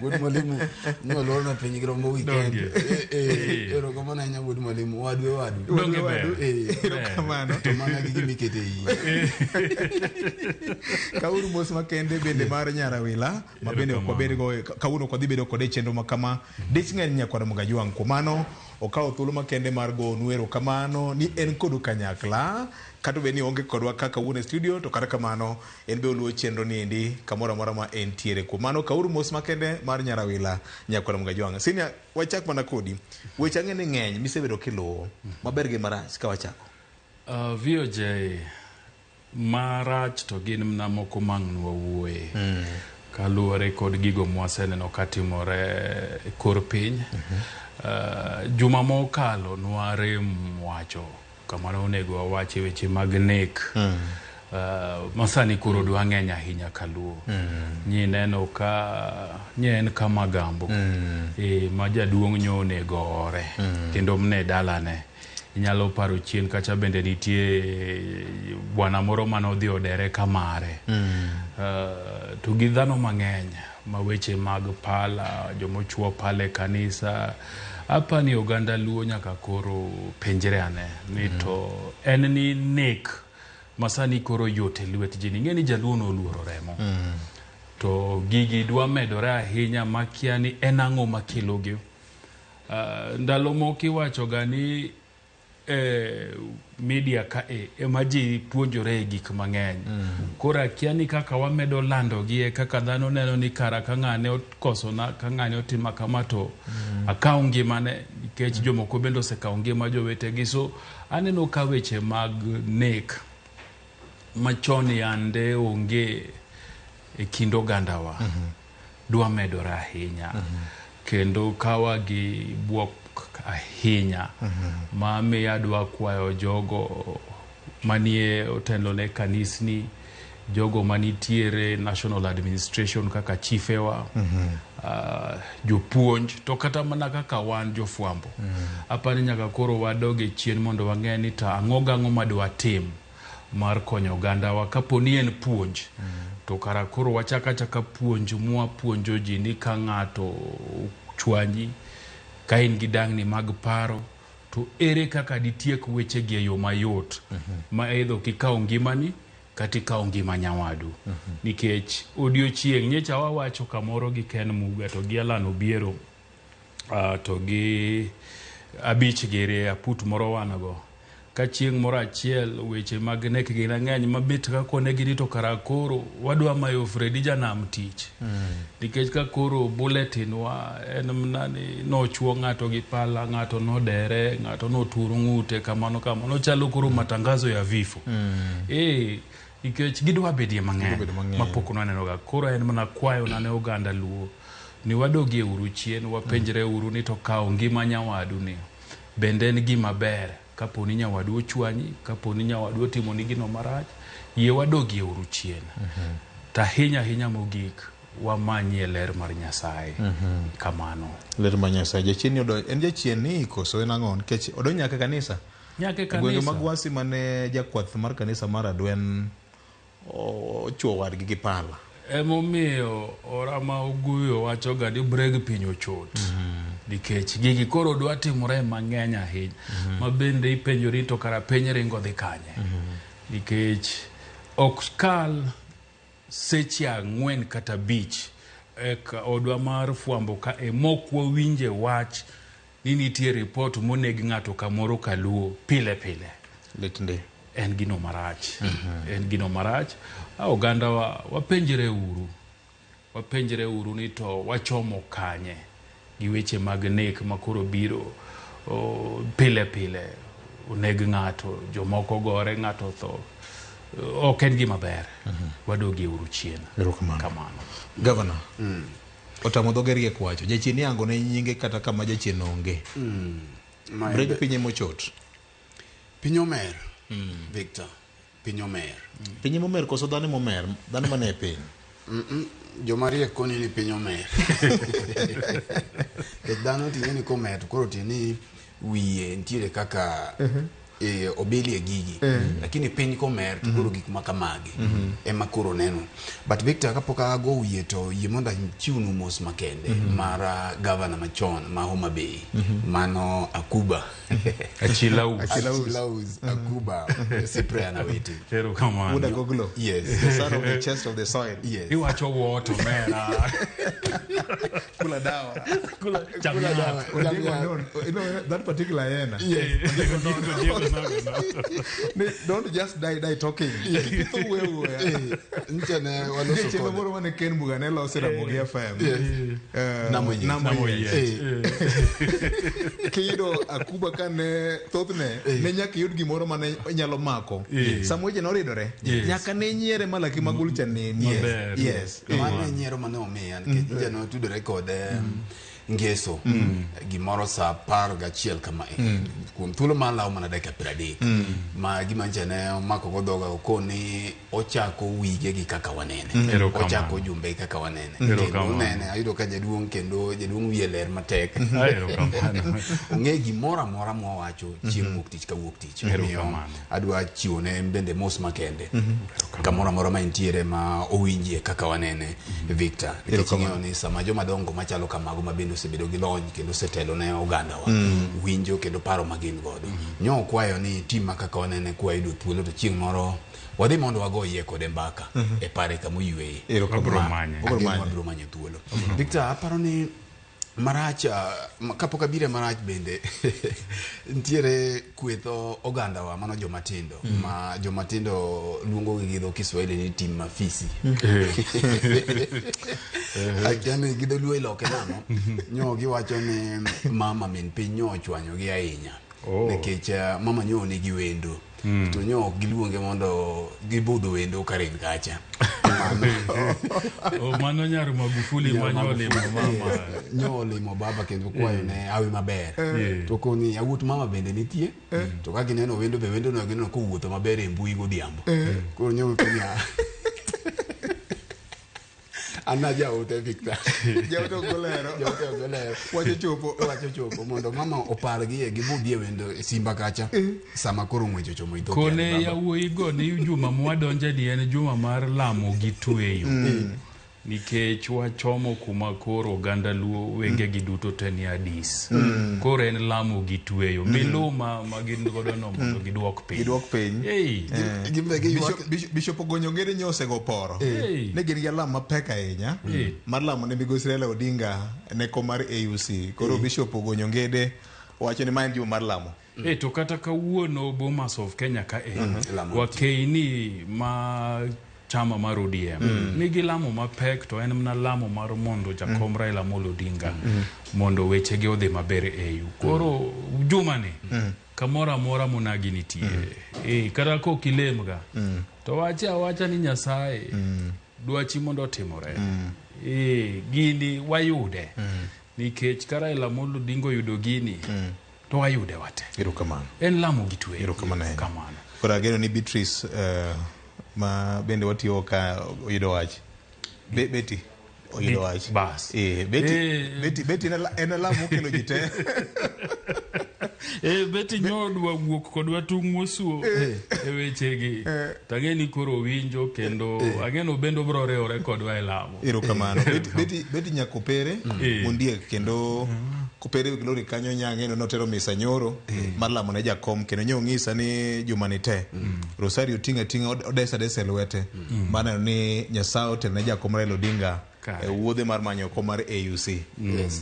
Wood Mwalimu no lorna penye gromo weekend ero kama na nya Wood Mwalimu wadu kamano to mana gigi mikete yi kauru mos makende bende mar Nyarawila mabende okobedi go kauno kodhi bedo kode chenro makama dichng'en nyakwara Mugajwang kumano okawo thuolo makende mar go nwero kamano ni en kodu kanyakla kato beni onge kodwa kaka wuone studio to kata kamano en be oluo chenro ni endi kamora mora ma en tiere kumano kauru mos makende mar Nyarawila nyakwara Mugajwang. Sinia wachak mana kodi weche ang'ene ng'eny misebedo kiluwo maber gi marach ka wachako. VOJ marach to gin mna moko mang'nwa wuoye kaluwore kod gigo mwaseneno katimore kor piny. Juma mokalo nwarem wacho kamano onego wawache weche mag nek masani koro dwa ng'eny ahinya kaluwo nyineno ka nyen kama gambo ma jaduong' nyonego ore kendo mne dalane. Inyalo paro chien kacha bende nitie bwana moro manodhi odere kamare to gi dhano mang'eny ma weche mag pala jomochuo pale kanisa apa ni oganda luo nyaka koro penjre ane ni to en ni nek masani koro yote lwet jini ng'eni jaluo no oluoro remo to gigi dwa medore ahinya makia ni en ang'o makelogi. Ndalo moko iwacho gani media ka ema ji puonjore gik mang'eny koro akia ni kaka wamedo lando gi kaka dhano neno ni kara ka ng'ane okosona ka ng'ane otima kama to akaw ngimane nikech jomoko bende osekaw ngima jowetegi. So aneno ka weche mag nek machon yande onge e kind ogandawa dwa medore ahinya kendo kawa gi buok ahinya mami adwa kwayo jogo manie otelo ne kanisni jogo manitiere national administration kaka chifewa jopuonj to kata mana kaka wan jofwambo apani nyaka koro wadoge chien mondo wang'e ni ta ang'o madwa tim mar konyo ogandawa kapo ni en puonj to kara koro wachaka puonj mwapuonjo ji ni ka ng'ato chwanyi ka in gi dang'ni mag paro to ere kaka ditiek weche gi e yo mayot ma edho kikaw ngimani kata ikaw ngima nyawadu nikech odiochieng' nyecha wawacho kamoro gi Ken Muga to gi Alan Obiero to gi abich gere aput moro wanago ka chieng' moro achiel weche mag nek gi ng'eny mabit ka kone gi to kara koro wadwa mayo Fredi janam tich nikech ka koro bulletin wa en mnani nochuo ng'ato gi pala ng'ato nodere ng'ato noturu ng'ute kamano chalo koro matangazo ya vifo nikech gidwa bedie mang'eny mapok nwaneno ga koro en mana kwayo nane oganda luo ni wadogie uru chien wapenjre uru ni to kaw ngima nyawadu ni bende en gima ber kapo ni nyawadu ochwanyi kapo ni nyawadu otimo ni gino marach yie wadogie uru chien ta hinya mogik wamanye ler mar Nyasaye kamano ler mar Nyasaye jachien odo en jachien ni koso en ang'on kech odo nyaka kanisa gwenge magwasi mane jakwath mar kanisa mar Adwen ochuo wadgi gi pala emomiyo orama oguyo wacho ga ni breg piny ochot nikech gigi koro dwa timore mang'eny ahinya mabende ipenjori to kara piny ringo dhi kanye nikech ok kal seche 4 kata 5 eka odwa mar fwambo ka mokwa winje wach ni nitie report moneg ng'ato kamoro kaluo pile letnde en gino marach en gino marach oganda wapenjre uru ni to wachomo kanye gi weche mag nek makoro biro pile oneg ng'ato jomoko gore ng'ato tho ok en gima ber wadogie uru chien kamano Governor otamo dhoge riek wacho jachien yango ne nyinge kata kama jachien onge breg pinye mochot piny omer Victor piny omer piny momer koso dhano momer dhano mane e piny joma riek koni ni piny omer dhano ting'e ni komer to koro tieni wiye ntiere kaka obeli e gigi lakini piny komer to koro gik makamagi ema koro neno but Victor kapok ago wiye to yie mondo chiwnu mos makende mar governor machon ma Homa Bay mano Akuba Achilaus Akuba Cyprian Awiti Uda Goglo yes the son of the chest of the soil yes iwacho water mera kula dawa chamiana that particular yena don't just die talking kito wewe nchane waloso chelo moro mane Ken Bugane lo sera Bogia FM namo kido Akuba kane thothne ne nyaka yud gimoro mane nyalo mako samweje noridore nyaka ne nyiere malaki magulcha ne yes mane nyiero mane omiya nikech jano tudore kod ngeso gimoro sa 11 kama kuom thuolo mar law mana dakika 30 ma gima jane mako godoga okoni ochako wige gi kaka wanene ochako jumbe kaka wanene kendo nene ayudo ka jaduong kendo jaduong wiye ler matek onge gimoro amora mwawacho chieng' wuok tich ka wuok tich adwa chiwone bende mos makende kamoro amora ma intiere ma owinjie kaka wanene Victor nikech ni sama joma dongo machalo kamago mabende osebedo gi lony kendo setelo ne oganda wa winjo kendo paro magin godo nyo kwayo ni tim kaka wanene kwa ido thuolo to chieng' moro wadhi mondo wagoye kode mbaka e pare kama oywe obro manye thuolo Victor aparo ni maracha kapok abire marach bende ntiere kwetho oganda wa mano jomatindo ma jomatindo luongo gi dho Kiswahili ni tim mafisi akiane gido luo iloke namo nyo giwacho ni mama min piny nyo chwanyo gi ahinya nikech mama nyo ni giwendo to nyo giluonge mondo gibudho wendo karin kacha mano nyar Magufuli manyole mama nyole mo baba kendo kwayo ne awi maber to koni awut mama bende nitie to ka gineno wendo be wendo no gineno ko wuotho maber e mbui godhiambo koro nyo kunya Anna jaote Victor jaote golero wacho chopo mondo mama opargi e gibudhie wendo simba kacha sama koro ngwecho chomo idho kone yawuoyi go ni juma mwadonje ni en juma mar lamo gi tweyo nikech wachomo kuma koro oganda luo wenge gi duto te ni Addis koro en lamo gi tweyo miluma magin godo no mondo gidwok piny Bishop Ogonyongere nyose go poro ne gin gi lamo mapek ahinya mar lamo ne Migosi Raila Odinga ne komar AUC koro Bishop Ogonyongere wacho ni ma en juma mar lamo to kata kawuono Bomas of Kenya ka wakeini ma chama mar ODM nigi lamo mapek to en mna lamo mar mondo jakom Raila Amolo Odinga mondo weche gi odhi maber EU koro juma ni kamora mora monagi nitie kata ko kilemga to wacha ni Nyasaye dwachi mondo timore gini wayude nikech ka Raila Amolo Odinga yudo gini to wayude wate erokamano en lamo gi tweyo erokamano kora geno ni Beatrice ma bende watiyo ka oyudo wach Betty oyudo wach bas Betty en lamo kelo jite Betty nyodwa wuok kodwa tung mosuo e wechegi tangeni koro winjo kendo ageno bendo bro rewore kodwa e lamo erokamano Betty nyakopere mondiek kendo kopere glory kanyo nyange no notero misa nyoro mar lamo ne jakom kendo nyo ngisa ni jumanite Rosario tinga odesa lwete mana ni Nyasaye tel ne jakom Raila Odinga wuodhe mar manyo kom mar AUC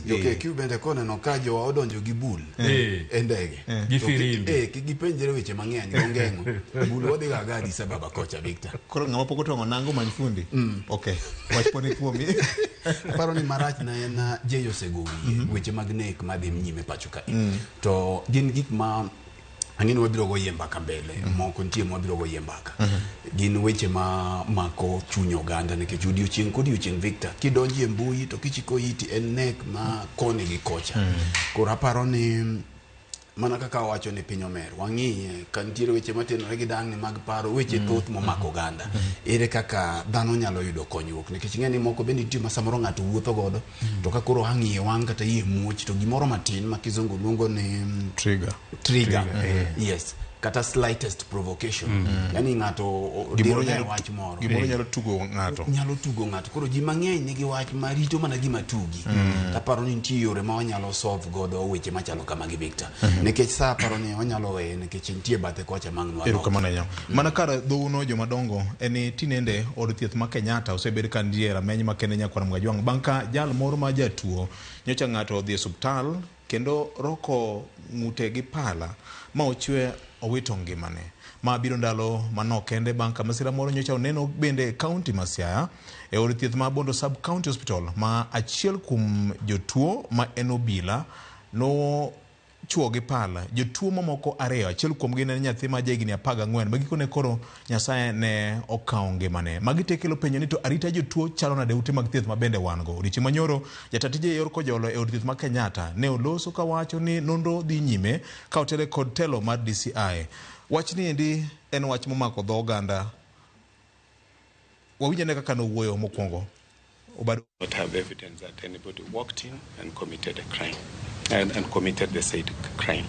yoke kibende kone no ka jo odonjo gi bul e ndege gi firimbi gipenjere weche mang'eny gongengo bul wodhi ga Addis Ababa kocha Victor koro ng'ama pok otongo nango many fundi okay wach poni kuomi paro ni marach na en jeyo segowi weche mag nek madhi nyime pacho ka to gin gik ma ang'ino wabiro go yembaka mbele moko ntie wabiro go yembaka gin weche ma mako chunyo oganda nikech odiochieng' kodiochieng' Victor kidonji e mbui to kichiko iti en nek ma koni gi kocha koro aparo ni mana kaka wacho ni piny omer wang'iye ka nitiere weche matenore gi dang'ni mag paro weche thoth momako oganda ere kaka dhano nyalo yudo konyruok nikech ng'eni moko bende nitie ma samoro ng'ato wuotho godo to ka koro ang'iye wang' kata yie muoch to gimoro matin ma kizungu luongo ni trigger yes kata slightest provocation yani ng'ato gimoro nyalo tugo ng'ato koro ji mang'eny nigi wach marito mana gima tugi taparo ni nitie yore ma wanyalo solve godo weche machalo kama gi Victor nikech sa paro ni wanyalo weye nikech nitie bathe kocha mangnwa mana kar dhouno jomadongo eni tinende od thieth ma Kenyatta osebed ka ndiye rameny makende nyakwar Mgajwang' bang' ka jal moro ma jatuo nyocha ng'ato odhi e osiptal kendo roko ng'ute gi pala ma ochwe owito ngimane ma biro ndalo manok kende bang' ka masira moro nyocha oneno bende kaunti ma Siaya e od thieth ma Bondo Sub County Hospital ma achiel kuom jotuo ma en obila no chuo gi pala jotuo mamoko ariyo achiel kuom gi ne nyathi ma jahigni 14 magikone koro Nyasaye ne okawo ngimane magitekelo penjo ni to arita jotuo chalo nade ute mag thieth ma bende wan go odiochieng' manyoro jatatije yor kojolo e od thieth ma Kenyatta ne oloso ka wacho ni nonro dhi nyime ka otele kod telo mar DCI wach ni endi en wach momako dho oganda wawinjane kaka nowuoyo mokwongo not have evidence that anybody walked in and committed a crime and committed the said crime.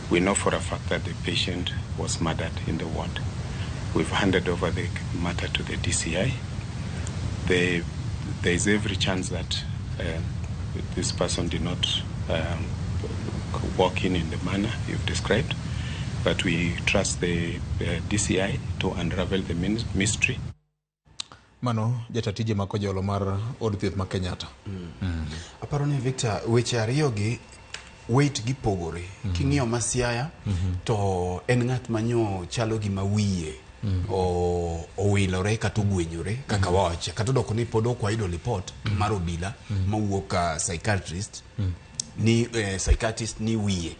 We know for a fact that the patient was murdered in the ward. We've handed over the matter to the DCI. There is every chance that this person did not walk in the manner you've described, but we trust the DCI to unravel the mystery. Mano jatatije makojolo mar od thieth ma Kenyatta. Aparo ni Victor weche ariyo gi weight gi pogore king'iyo ma Siaya to en ng'at manyo chalo gi mawiye owilore kata ogwenyore kaka wacha kata doko ni pod ok wayudo report mar obila mawuok ka psychiatrist ni psychiatrist ni wiye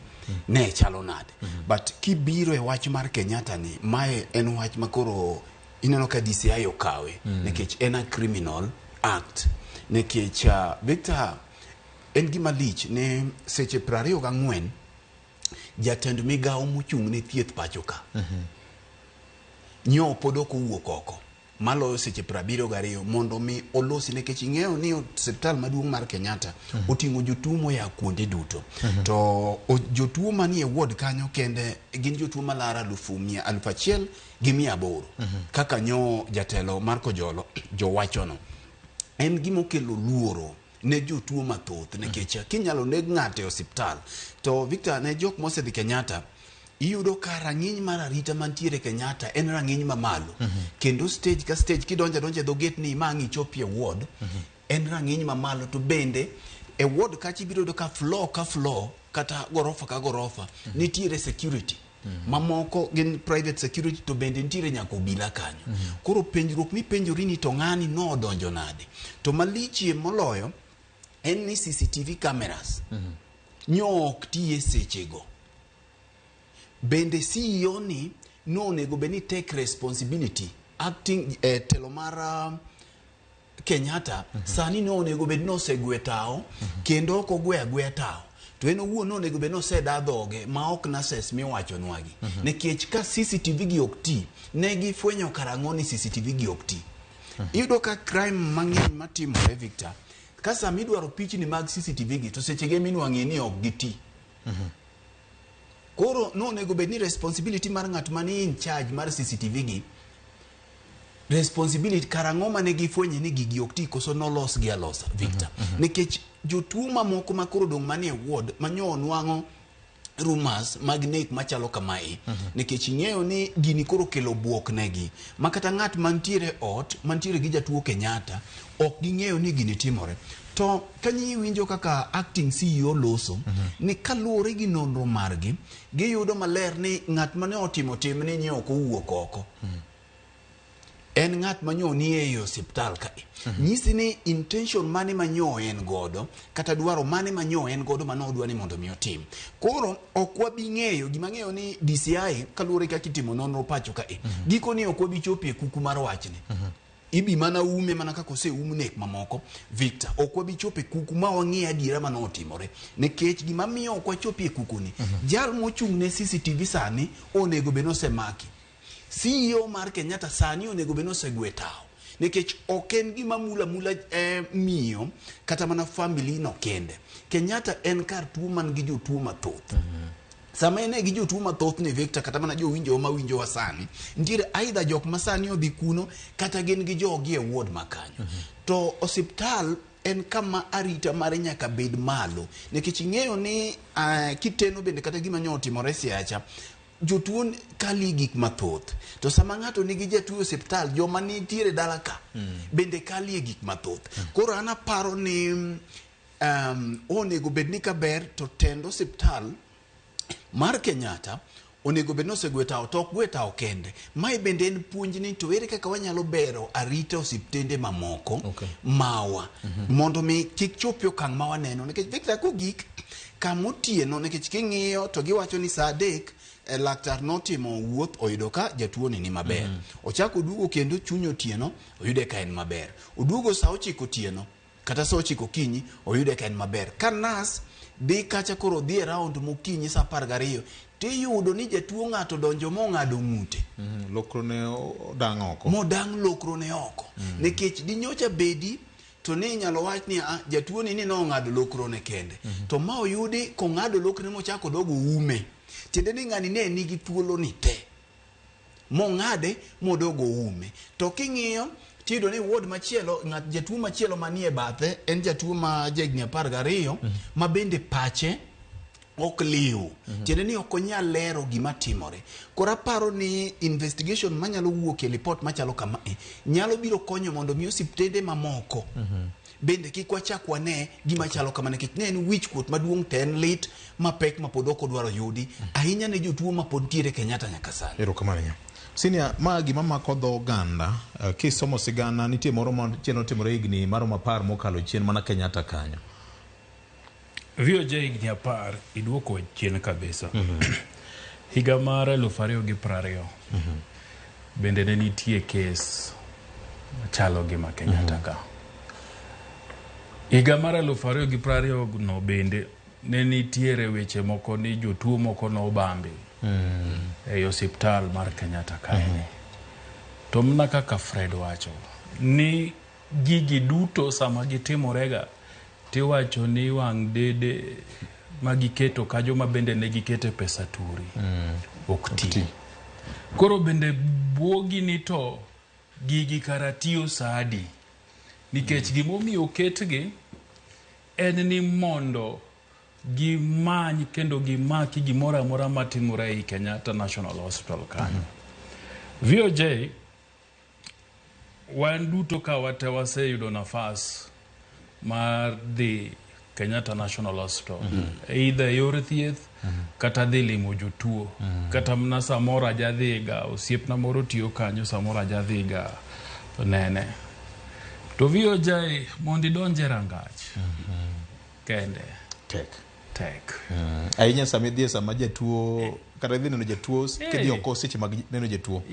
ne chalo nade but kibiro e wach mar Kenyatta ni mae en wach makoro ineno ka DCI okawe nekech en a criminal act nekech Victor en gima lich ne seche 24 jatend migawo mochung' ne thieth pacho ka nyo pod ok owuok oko maloyo seche 72 mondo mi olosi nekech ing'eyo ni hospital maduong' mar Kenyatta oting'o jotuo moya kuonde duto to jotuo manie ward kanyo kende gin jotuo malara 1,800 kaka nyo jatelo mar kojolo jowachono en gimo kelo luoro ne jotuo mathoth nekech kinyalo neg ng'ato e hospital to Victor ne jok mosedhi Kenyatta iyudo ka rang'iny mar arita mantiere Kenyatta en rang'iny mamalo kendo stage ka stage kidonja dho gate ni mangi chopie ward en rang'iny mamalo to bende e ward kachi biro do ka floor kata gorofa ka gorofa nitiere security mamoko gin private security to bende nitiere nyaka obila kanyo koro penjruok mipenjori ni to ng'ani no donjo nade to malichie moloyo en ni CCTV cameras nyok tiye sechego bende CEO ni no nego beni take responsibility acting telo mar Kenyatta sani no nego beni no segwe tao kendo oko gwe tao to en owuon no nego beni no seda dhoge ma ok na ses miwacho nwagi nekech ka CCTV gi okti ne gifwenyo karang'o ni CCTV gi okti iyudo ka crime mang'eny matimore Victor ka sami dwaro pichni mag CCTV gi to sechege minwang'e ni ok giti koro no nego bedni responsibility mar ng'at mani in charge mar CCTV gi responsibility karang'o mane gifwenye ni gigi okti koso nolos gi alosa Victor nikech jotuo mamoko makoro dong' manie ward manyo nwang'o rumors mag nek machalo kamae nikech ing'eyo ni gini koro kelo buok negi makata ng'at mantiere ot mantiere gi jatuo Kenyatta ok ging'eyo ni gini timore to kanyi winjo kaka acting CEO loso ni kaluore gi nonro margi giyudo maler ni ng'at mane otimo tim ni nyeo ko wuok oko en ng'at manyo ni e hospital ka nyisi ni intention mane manyo en godo kata dwaro mane manyo en godo manodwa ni mondo mi otim koro ok wabi ng'eyo gima ng'eyo ni DCI kaluore kaka itimo nonro pacho ka giko ni ok wabi chopie kuku mar wachne ibi mana ume mana kako se nek mamoko Victor ok wabi chope kuku ma wang'e adiera mano otimore nekech gima miyo ok wachopie kuku ni jal mochung' ne CCTV sani onego beno semaki CEO mar Kenyatta sani onego beno segwe tao nekech ok en gima mula miyo kata mana family no kende Kenyatta en kar tuo man gi jotuo mathoth sama ene gi jotuo mathoth ne Victor kata mana jowinjo ma winjo wasani ntiere either jok masani odhi kuno kata gin gi jogi e ward makanyo to osiptal en kama arita mare nyaka bed malo nikech ing'eyo ni kiteno bende kata gima nyo otimore siacha jotuo kali gik mathoth to sama ng'ato nigi jatuo osiptal joma nitiere dala ka bende kali gik mathoth koro ana paro ni onego bed ni kaber to tendo osiptal mar Kenyatta onego bed nosegweta otok gweta okende mai bende en puonj ni to ere kaka wanyalo bero arita osiptende mamoko mawa mondo mi kik chopi okang' ma waneno nikech Victor kogik kamotieno nikech king'iyo to giwacho ni saa 3 laktar notimo wuoth oyudo ka jatuo ni maber ochako duogo kendo chuny otieno oyude ka en maber oduogo saa 9 otieno kata saa 9 okinyi oyude ka en maber ka nas dhi kacha koro dhi round mokinyi saa 12 tiyudo ni jatuo ng'ato donjo mong'ado ng'ute lokro ne dang' oko modang' lokro ne oko nikech dinyocha bedi to ni nyalo wach ni jatuo ni nong'ado lokro ne kende to ma oyudi kong'ado lokro ne mochako dogo ume tiende ni ng'ani ne nigi thuolo ni te mong'ade modogo ume to king'iyo tiyudo ni ward machielo jatuo machielo manie bathe en jatuo ma jegni 12 ma bende pache ok liu tiende ni ok onyal lero gima timore kora paro ni investigation manyalo wuok e report machalo kama nyalo biro konyo mondo mi osiptende mamoko bende kik wachak wane gima chalo kama nikech ne en wichkuot maduong' ten lit mapek mapod ok odwaro yudi ahinya ne jotuo mapod tiere Kenyatta nyaka sani. Erokamano. Sinia ma gima mako dho ganda kisomo sigana nitie moro ma cheno timore higni maromo 10 mokalo chien mana Kenyatta kanyo. VOJ higni 10 iduoko chien kabisa. Higa mar 2020 bende ne nitie kes chalo gima Kenyatta ka. Higa mar 2020 no bende ne nitiere weche moko ni jotuo moko no bambi e hospital mar Kenyatta kae. To mna kaka Fred wacho ni gigi duto sama gitimorega tiwacho ni wang' dede magiketo kajo ma bende ne gikete pesa turi okti. Koro bende buogi ni to gigi karatio sadi nikech gimomiyo oketgi en ni mondo gimany kendo gimaki gimoro amora matimore e Kenyatta National Hospital kanyo. VOJ wan duto ka wate waseyudo nafas mar dhi Kenyatta National Hospital either yor thieth kata dhi limo jotuo kata mna samoro ajadhiga osiepna moro tiyo kanyo samoro ajadhiga nene to VOJ mondi donje rangach kende tek ahinya samedhie sama jatuo kata dhi neno jatuo kidhi oko seche mag neno jatuo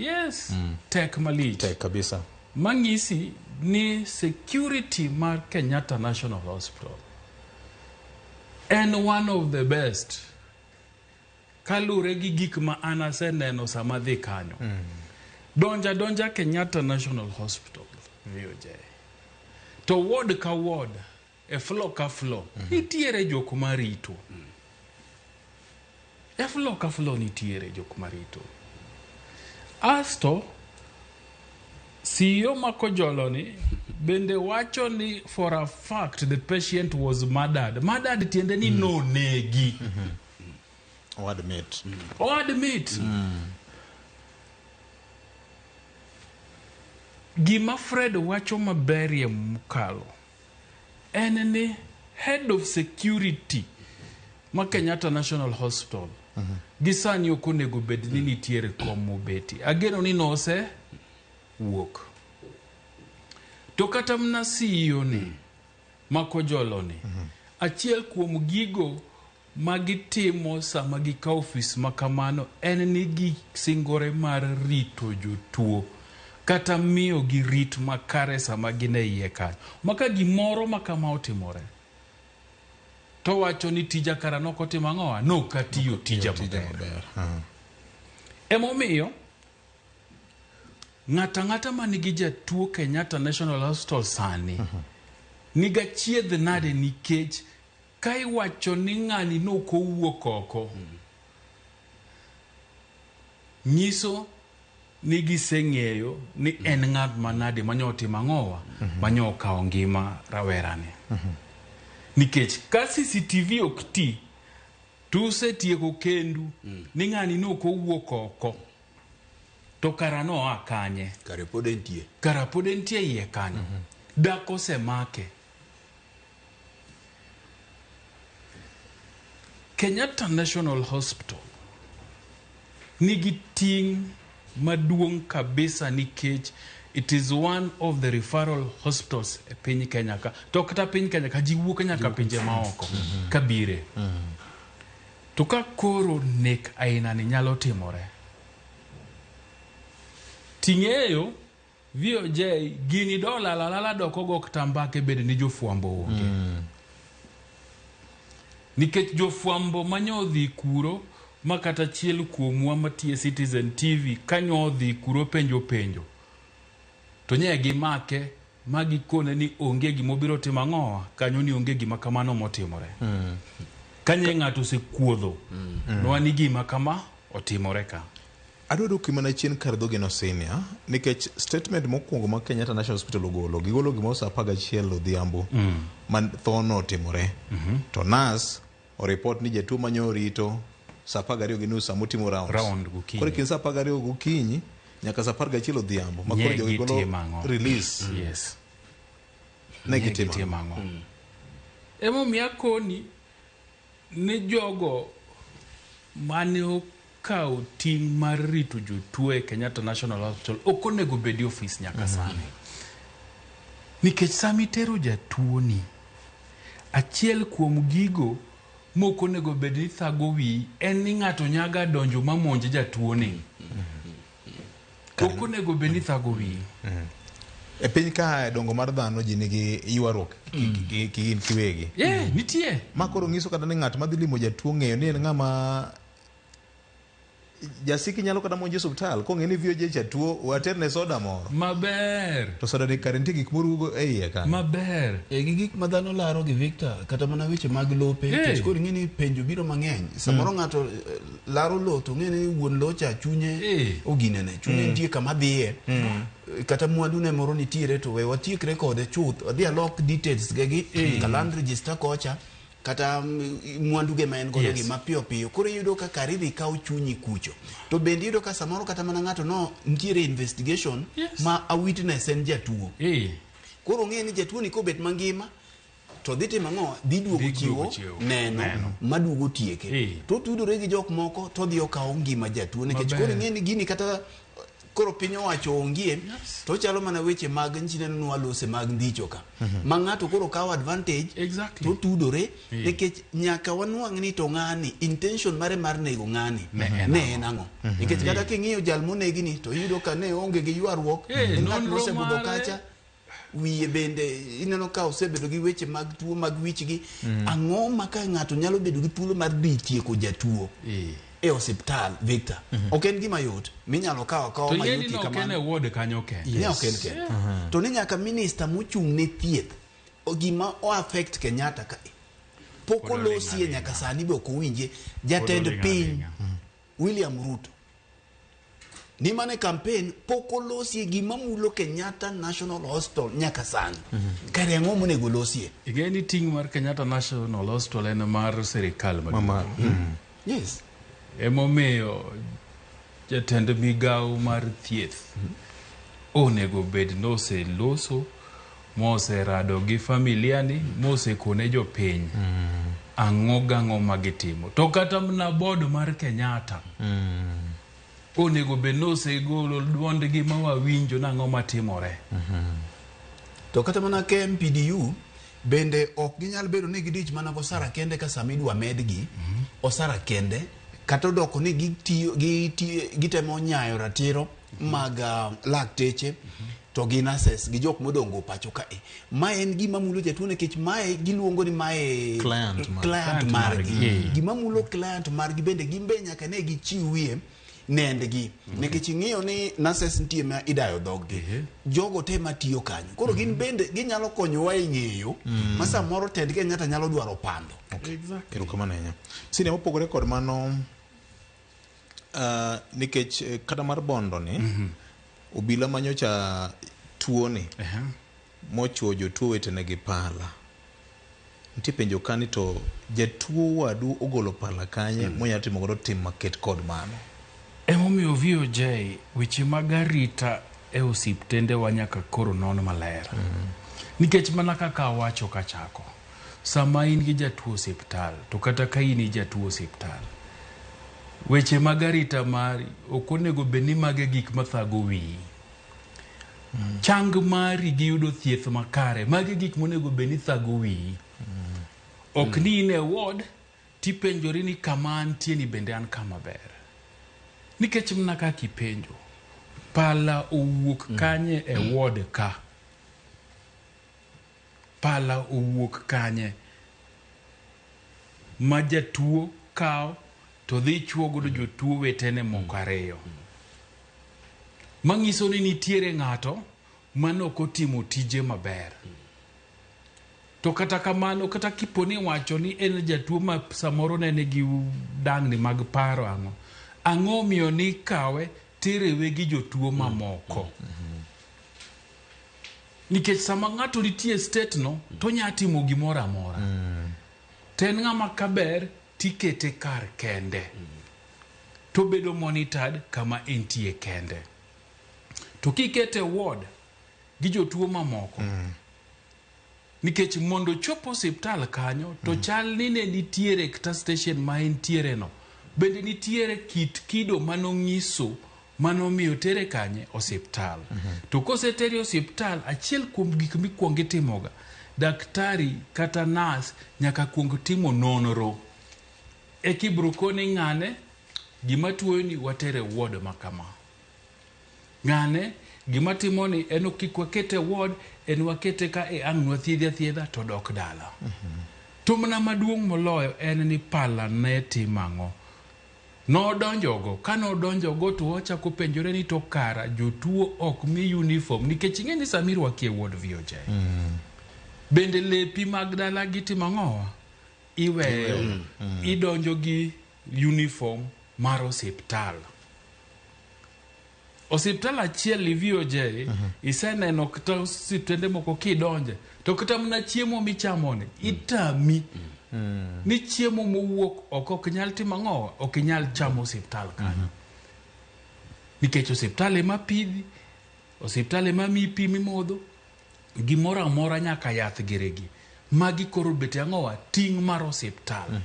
tek malich tek kabisa mangisi ni security mar Kenyatta National Hospital and one of the best kalure gi gik ma anase neno sama dhi kanyo donja Kenyatta National Hospital VOJ to ward ka ward e floor ka floor nitiere jok marito e floor ka floor nitiere jok marito asto CEO makojoloni bende wacho ni for a fact the patient was murdered tiende ni no negi or admit gima Fred wacho maberie mukalo en ni head of security ma Kenyatta National Hospital gisani okonego bed ni nitiere komobeti ageno ni nose wuok to kata mna CEO ni makojoloni achiel kuom gigo magitimo sama gika office makamano en ni gisingore mar rito jotuo kata miyo gi rit makare sama gine iye kanyo maka gimoro makama otimore to wacho ni tija kara noko timang'owa no katiyo tija maber emomiyo ng'ata manigi jatuo Kenyatta National Hospital sani niga chiedh nade nikech ka iwacho ni ng'ani nokowuok oko nyiso ni giseng'eyo ni en ng'at manade manyo timo ang'owa manyo kawo ngima rawerani. Nikech ka CCTV ok ti tusetieko kendu ni ng'ani no kowuok oko to kara no akanye kare pod entie iye kanyo. Dako semake. Kenyatta National Hospital nigi ting' maduong' kabisa nikech it is one of the referral hospitals e piny Kenya ka. To kata piny Kenya ka ji wuok nyaka pinje maoko kabire. To ka koro nek aina ni nyalo timore. Ting'eyo VOJ gini dola lalala doko gok tambake bede ni jofuambo onge. Nikech jofuambo manyodhi kuro makata chiel kuomwa matie Citizen TV kanyodhi kuro penjo. To nye gimake magikone ni onge gimobiro timo ang'owa kanyo ni onge gima kamano motimore. Kanye ng'ato sekuodho nwani gima kama otimore ka. Adwaro kimana chien kar dhoge no senior nikech statement mokwongo ma Kenyatta National Hospital gigolo gimo sa 11 odhiambo man thono timore. To nas o report ni jatuo manyo rito sa 12:30 motimo round gokinyi. Kore kin sa 12 gokinyi nyaka sa 11 odhiambo makoro jo gigolo release. Yes. Negitimo. Emo miakoni ne jogo mane okawo ting' mar rito jotuo e Kenyatta National Hospital ok onego bedi ofis nyaka sani. Nikech sami tero jatuo ni achiel kuom gigo moko onego bedi thago wi en ni ng'ato nyaga donjo mamonje jatuo ni. Ok onego bedi thago wi. E piny ka dongo mar dhano ji nigi ywaruok kiwegi. Nitie. Makoro ng'iso kata ni ng'at madhi limo jatuo ng'eyo ni en ng'ama jasiki nyalo kata monje hospital ko ng'eni VOJ jatuo waterne soda moro. Maber. To soda de karenti gik morugo e iye kan. Maber. Gik madhano laro gi Victor kata mana weche mag lope. Kech koro ng'eni penjo biro mang'eny. Samoro ng'ato laro lo to ng'eni wuon lo cha chunye oginene. Chunye nitie kama dhiye. Kata mwandu ne moro nitiere to we watiekre kode chuth. Odhi alok details gegi kaland register kocha. Kata mwandu ge maen godo gi mapiyo piyo. Koro yudo ka karidhi kaw chunyi kucho. To bende yudo ka samoro kata mana ng'ato no nitiere investigation ma a witness en jatuo. Koro ng'eni jatuo ni kobet mangima to dhi timo ang'o dhi duogo chiwo neno maduogo tieke. To tudore gi jok moko to dhi okawo ngima jatuo nikech koro ng'eni gini kata koro piny owacho ongie to chalo mana weche mag nchine no walose mag ndicho ka ma ng'ato koro kawo advantage to tudore nikech nyaka wanwang' ni to ng'ani intention mare mar nego ng'ani ne en ang'o nikech kata king'iyo jal monegi ni to yudo ka ne onge gi ywaruok ng'at mosebudho kacha wiye bende ineno ka osebedo gi weche mag tuo mag wichgi ang'o ma ka ng'ato nyalo bedo gi thuolo mar dhi tieko jatuo e hospital Victor. Ok en gima yot. Minyalo kawo mayuti kamano. To yeni no ward kanyo ken. To ni nyaka minister mochung' ne thieth gima o affect Kenyatta ka. Poko losie nyaka sani be ok owinje jatend piny William Ruto. Ni mane campaign poko losie gima mulo Kenyatta National Hospital nyaka sani. Kare ang'o monego losie? Igeni ting' mar Kenyatta National Hospital en mar sirikal maduong'. Yes. Emomiyo jatend migawo mar thieth onego bed noseloso moserado gi familia ni mosekone jopiny ang'o magitimo. To kata mna board mar Kenyatta onego bed nosegolo duondgi mawawinjo nang'o matimore. To kata mana KMPDU bende ok ginyal bedo ni gidich mana osara kende ka samidwa medgi osara kende kata doko ni gitemo nyayo ratiro mag lakteche to gi nurses gi jok modongo pacho ka ma en gima mulo jatuo nikech mae giluongo ni mae client margi gima mulo client margi bende gimbe nyaka ne gichiw wiye nendgi nikech ing'iyo ni nurses nitie ma idayo dhoggi jogo te matiyo kanyo koro gin bende ginyalo konyowa e ng'eyo ma samoro tend Kenyatta nyalo dwaro pando. Sini mopogore kod mano nikech kata mar bondo ni obila manyocha tuo ni mochuo jotuo wetene gi pala nitie penjo kani to jatuo wadu ogolo pala kanye monya timo godo tim maket kod mano emomiyo VOJ weche mag arita e osiptende wa nyaka koro non maler nikech mana kaka wacho kachako sama in gi jatuo osiptal to kata ka in jatuo osiptal weche mag arita mari ok onego bedni mage gik mathago wiyi chang mari gi yudo thieth makare mage gik monego bedni thago wiyi ok ni in e ward tipenjori ni kama antie ni bende an kama ber nikech mna kaka ipenjo pala owuok kanye e ward ka pala owuok kanye ma jatuo kao to dhi chuo godo jotuo wetene moko ariyo manyiso ni nitiere ng'ato manok otimo tije maber to kata kamano kata kiponi wacho ni en jatuo ma samoro ne nigi dangni mag paro ang'o miyo ni kawe terewe gi jotuo mamoko nikech sama ng'ato nitie state no to nya timo gimoro amora ten ng'ama kaber tikete kar kende to bedo monitored kama entie kende to kikete ward gi jotuo mamoko nikech mondo chopo hospital kanyo to chal ni ne nitiere kata station ma entiere no bende nitiere kit kido manong'iso manomiyo tere kanye hospital to koseteri hospital achiel kuom gik mikwongo timoga daktari kata nurse nyaka kuong timo nonro e kibrokone ng'ane gima tuoni watere ward makama ng'ane gima timoni en kik wakete ward en wakete ka e ang' wathiedha to dok dala to mana maduong' moloyo en ni pala ne timang'o nodonjogo kanodonjogo to ochako penjore ni to kara jotuo ok mi uniform nikech ing'e ni samir wakie ward VOJ bende lepi mag dala gitimang'o iweyo idonjo gi uniform mar hospital achiel VOJ iseneno kata osiptende moko kidonje to kata mna chiemo michamoni itami ni chiemo mowuok ok nyal timang'o ok nyal chamo hospital kanyo nikech hospital ema pidhi hospital ema mi pi mimodho gimoro amora nyaka yath giregi magi koro bete ang'owa ting' mar hospital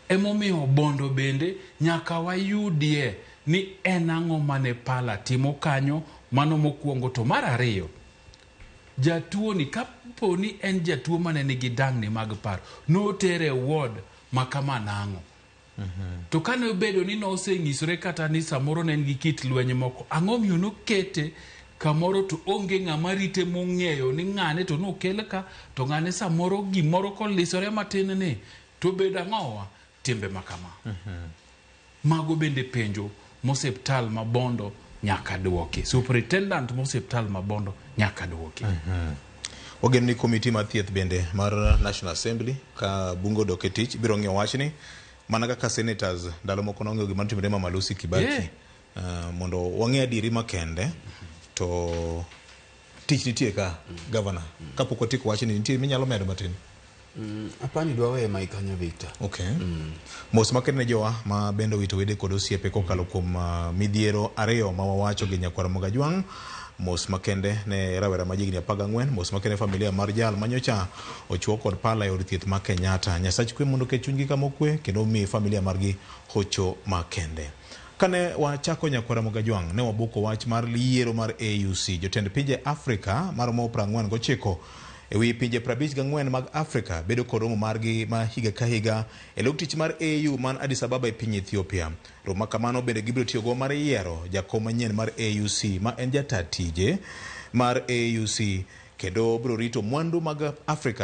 emomiyo bondo bende nyaka wayudie ni en ang'o mane pala timo kanyo mano mokwongo to mar ariyo jatuo ni kapo ni en jatuo mane nigi dangni mag paro notere ward makama nang'o to kane obedo ni noseng'isore kata ni samoro ne nigi kit lweny moko ang'o miyo nokete kamoro to onge ng'ama rite mong'eyo ni ng'ane to nokel ka to ng'ane samoro gimoro kolisore matin ni to bedo ang'owa timbe makama mago bende penjo mosiptal mabondo nyaka duoki superintendent mosiptal mabondo nyaka duoki Wageno ni komiti mar thieth bende mar National Assembly ka bungo doke tich biro ng'iyo wachni mana kaka senators ndalo moko nong'eyo gima timre Mama Lucy Kibaki mondo wang'e adieri makende to tich nitie ka governor kapok otiko wachni nitie minyalo medo matin apani dwawe ma ikanyo Victor. Okay. Mos makene jowa ma bendo wito wede kod osiepe kokalo kuom midhiero ariyo ma wawacho gi nyakwar Mogajwang. Mos makende ne rawera majigni 14 mos makende familia mar jal manyocha ochuo kod pala e od thieth ma Kenyatta. Nyasach kwe mondo ke chunygi kamokwe kendo mi familia margi hocho makende. Kane wachako nyakwara Mogajwang ne wabuko wach mar yiero mar AUC jotend pinje Afrika mar mo 49 ewi pinje 54 mag Afrika bedo koromo margi ma higa ka higa e lok tich mar AU man Addis Ababa e piny Ethiopia. Roma kamano bende gibiro tiyogo mar yiero jakom manyien mar AUC ma en jata tije mar AUC kendo biro rito mwandu mag Afrika